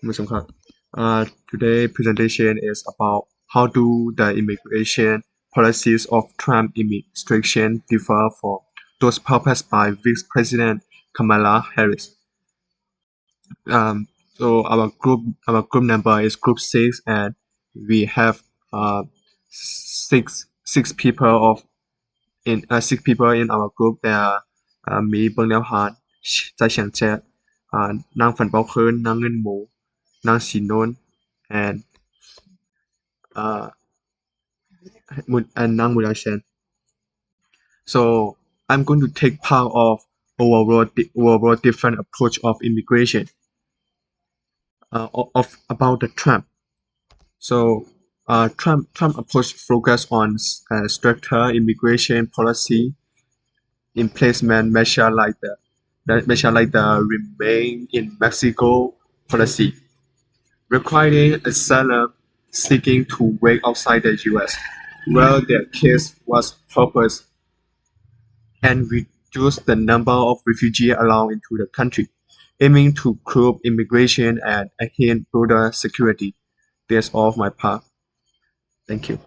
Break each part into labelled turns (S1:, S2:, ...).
S1: Muslimkhat. Today presentation is about how do the immigration policies of Trump administration differ from those proposed by Vice President Kamala Harris. So our group number is group 6, and we have six people in 6 people in our group. There are me Bang Liao Han, Zai Xiang Chet, Nang Phan Bao Khun, Nang Ngân Mo, Nang Xin Non, and uh, Nang Mu Shen. So I'm going to take part of overall different approach of immigration of about the Trump. So Trump approach focus on stricter immigration policy, placement measure like the Remain in Mexico policy, requiring asylum seeking to wait outside the U.S. where their case was proposed and reduce the number of refugees allowed into the country, aiming to curb immigration and enhance border security. That's all of my part. Thank you.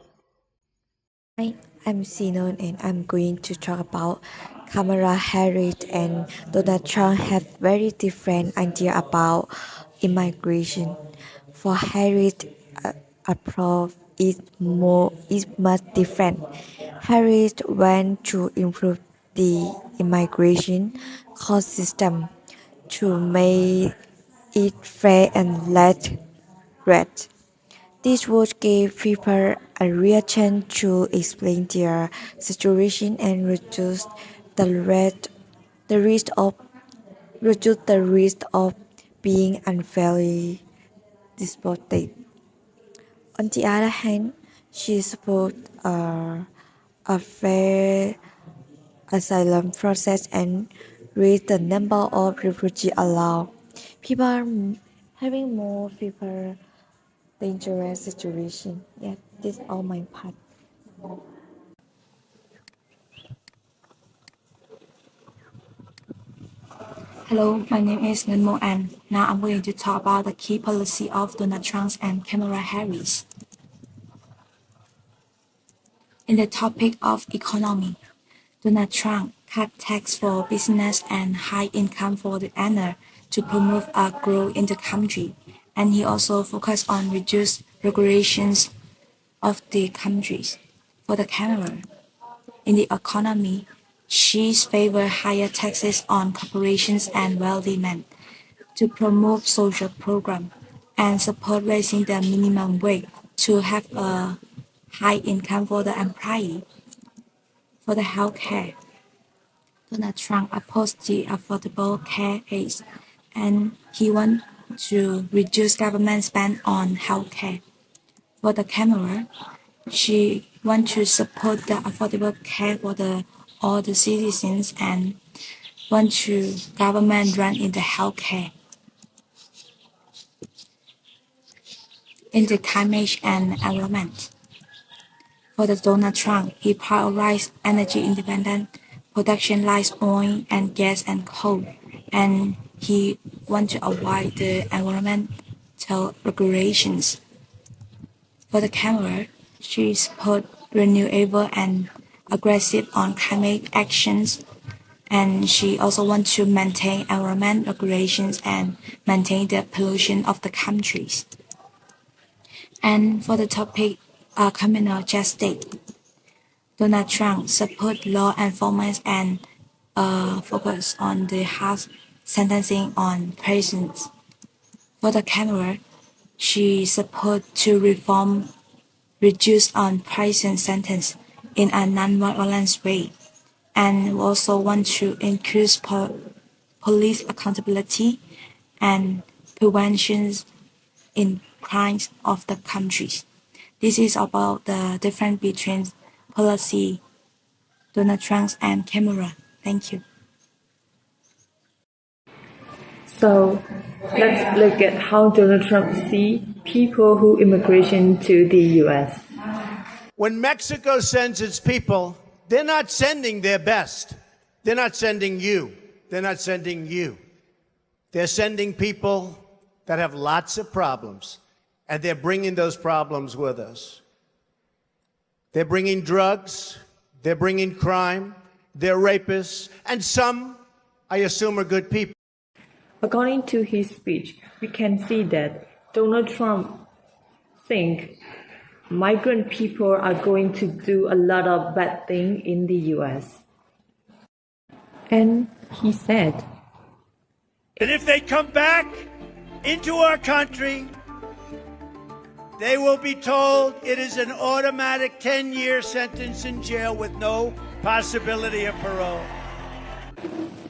S2: Hi, I'm Sinon and I'm going to talk about Kamala Harris and Donald Trump have very different idea about immigration. For Harris, approach is much different. Harris want to improve the immigration court system to make it fair and less red. This would give people a real chance to explain their situation and the risk of reduce the risk of being unfairly deported. On the other hand, she supports a fair asylum process and raise the number of refugees allowed. People are having more people dangerous situation. Yeah, this all my part.
S3: Hello, my name is Nunmo An. Now I'm going to talk about the key policy of Donald Trump and Kamala Harris. In the topic of economy, Donald Trump cut tax for business and high income for the earner to promote a growth in the country, and he also focused on reduced regulations of the countries. For the Kamala, in the economy, she favored higher taxes on corporations and wealthy men to promote social programs and support raising the minimum wage to have a high income for the employee. For the healthcare, Donald Trump opposed the Affordable Care Act and he wanted to reduce government spend on healthcare. For the Kamala, she wants to support the affordable care for all the citizens and want to government run in the healthcare. In the climate and environment. For the Donald Trump, he prioritized energy independent production like oil and gas and coal, and he want to avoid the environmental regulations. For the Kamala, she support renewable and aggressive on climate actions, and she also wants to maintain environment regulations and maintain the pollution of the countries. And for the topic criminal justice, Donald Trump support law enforcement and focus on the harsh sentencing on prisons. For the Kamala, she support to reform reduce on prison sentence in a non-violent way, and also want to increase police accountability and prevention in crimes of the countries. This is about the difference between policy, Donald Trump and Kamala. Thank you.
S4: So let's look at how Donald Trump see people who immigration to the U.S.
S5: When Mexico sends its people, they're not sending their best. They're not sending you. They're not sending you. They're sending people that have lots of problems, and they're bringing those problems with us. They're bringing drugs, they're bringing crime, they're rapists, and some, I assume, are good people.
S4: According to his speech, we can see that Donald Trump thinks migrant people are going to do a lot of bad things in the US. And he said,
S5: And if they come back into our country, they will be told it is an automatic 10-year sentence in jail with no possibility of parole.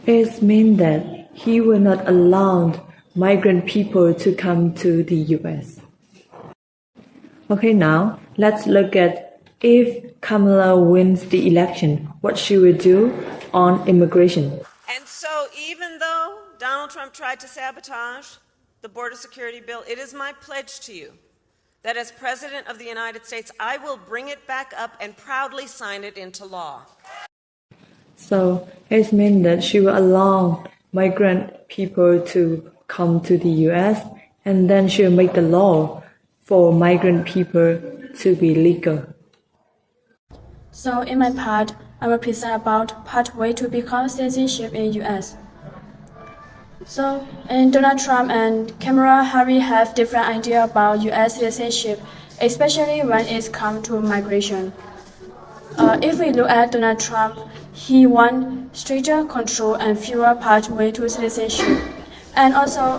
S4: it means that he will not allow migrant people to come to the US. Okay, now let's look at if Kamala wins the election, what she will do on immigration.
S6: And so, even though Donald Trump tried to sabotage the border security bill, it is my pledge to you that as President of the United States, I will bring it back up and proudly sign it into law.
S4: So it means that she will allow migrant people to come to the US, and then she will make the law for migrant people to be legal.
S7: So in my part, I will present about pathway to become citizenship in US. So, Donald Trump and Kamala Harris have different idea about US citizenship, especially when it comes to migration. If we look at Donald Trump, he wants stricter control and fewer pathway to citizenship. And also,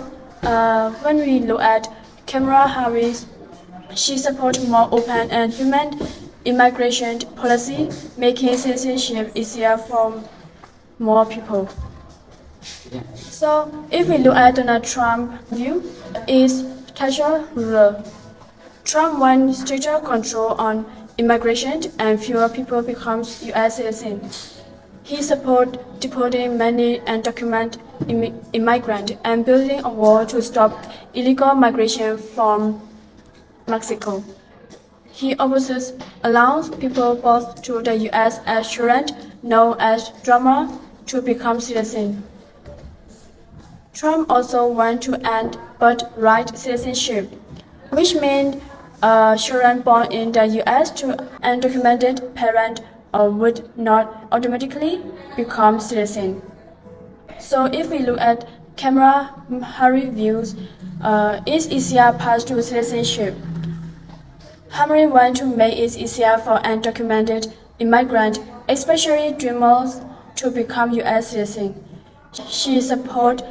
S7: when we look at Kamala Harris, she supports more open and human immigration policy, making citizenship easier for more people. So, if we look at Donald Trump's view, is tighter ruler. Trump wants stricter control on immigration and fewer people becomes U.S. citizens. He supports deporting many undocumented immigrants and building a wall to stop illegal migration from Mexico. He opposes allows people both to the U.S. as children, known as DRAMA, to become citizens. Trump also wants to end birthright citizenship, which means children born in the U.S. to undocumented parents would not automatically become citizens. So if we look at Kamala Harris views, it's easier path to citizenship. Harris wants to make it easier for undocumented immigrants, especially dreamers, to become U.S. citizens. She supports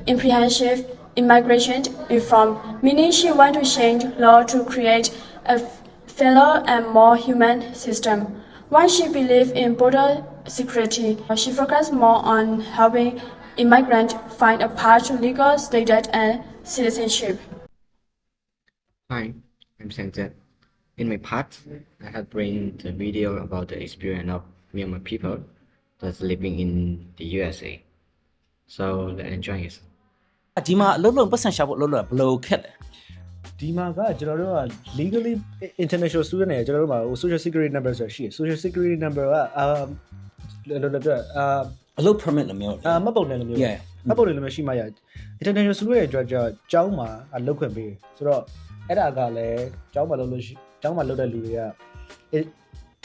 S7: comprehensive immigration reform, meaning she wants to change law to create a fairer and more human system. While she believes in border security, she focuses more on helping immigrants find a path to legal status and citizenship.
S8: Hi, I'm Sanjay. In my part, I have bring the video about the experience of Myanmar people that's living in the USA. So let's enjoy it.
S9: ဒီမှာအလုပ်လုပ်ပတ်စံရှာဖို့အလုပ်လုပ်ဘယ်လိုခက်လဲ
S10: ဒီမှာကကျွန်တော်တို့က legally international student တွေကျွန်တော်တို့မှာ social security number ဆိုရှိရ social security number က
S9: အလုပ် permit လိုမျိုး
S10: မှတ်ပုံနဲ့လိုမျိုးမှတ်ပုံနဲ့လိုမျိုးရှိမှရ international student တွေအတွက်ကျောင်းမှာလုပ်ခွင့်ပေးဆိုတော့အဲ့ဒါကလည်းကျောင်းမှာလုပ်လို့ရှိကျောင်းမှာလုပ်တဲ့လူတွေက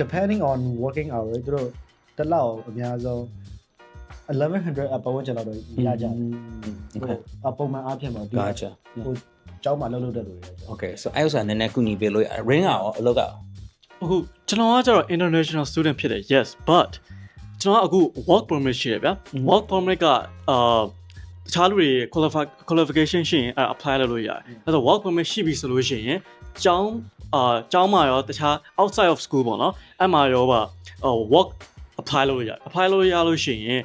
S10: depending on working hour သူတို့တစ်လောက်အများဆုံး1100 အပတ်ဝန်းကျင်လောက်တော့ရကြတယ်။ပုံမှန်အားဖြင့်ပါဒီဟိုကျောင်းမှာလုပ်တဲ့လူတွေ။
S9: Okay so အဲ့ဥစ္စာနည်းနည်းကူညီပေးလို့ ring ရောအလုပ်က
S11: အခုကျွန်တော်ကကျတော့ international student ဖြစ်တယ် yes but ကျွန်တော်ကအခု work permit ရှိတယ်ဗျာ work permit ကတခြားလူတွေ qualification ရှိရင်apply လုပ်လို့ရတယ်။အဲ့တော့ work permit ရှိပြီဆိုလို့ရှိရင်ကျောင်းမှာရောတခြား outside of school ပေါ့နော်အဲ့မှာရောwork apply လုပ်လို့ရတယ် apply လုပ်ရလို့ရှိရင်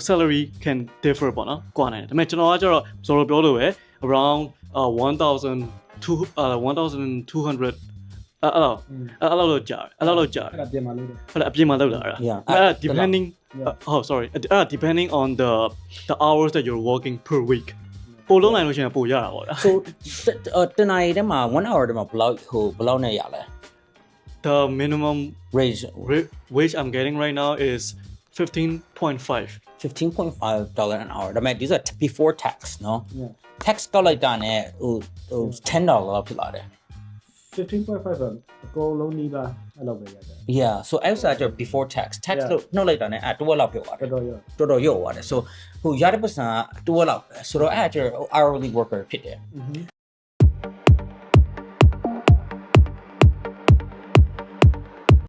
S11: salary can differ ပေါ့နော်ကွာနိုင်တယ်ဒါပေမဲ့ကျွန်တော်ကကျတော့ဆိုလိုပြောလို့ပဲ around 1200အဲ့လောက်ကြာတယ်အဲ့လောက်ကြာတယ်
S10: အဲ့ဒါပြင်မှာလုပ်တယ်
S11: ဟုတ်လားအပြင်မှာလုပ်တာအဲ့ဒါ depending sorry depending on the hours that you're working per week ပို့လုံးနိုင်လို့ရှိရင်ပို့ရတာပေါ့ဗျာ
S9: so တနာရီတည်းမှာ1 hour တည်းမှာဘယ်လောက်နဲ့ရလဲ
S11: the minimum wage I'm getting right now is 15.5
S9: $15.5 an hour ဒါပေမဲ့ these are before tax เนาะ
S10: Yeah.
S9: tax ကောက်လိုက်တာနဲ့ဟို$10လောက်ဖြစ်လာတယ်
S10: 15.5 အကုန်လုံးနီးပါအဲ့လောက်ပဲရတယ်
S9: yeah so အဲ့ဥစားကျ before tax လို့နှုတ်လိုက်တာနဲ့အဲ့တွက်လောက်ပြောသွားတယ်
S10: တော်ရော
S9: တော်တော်ရော့သွားတယ် so ဟိုရတဲ့ပတ်စံကတွက်လောက်ပဲဆိုတော့အဲ့ကျ hourly worker ဖြစ်တယ်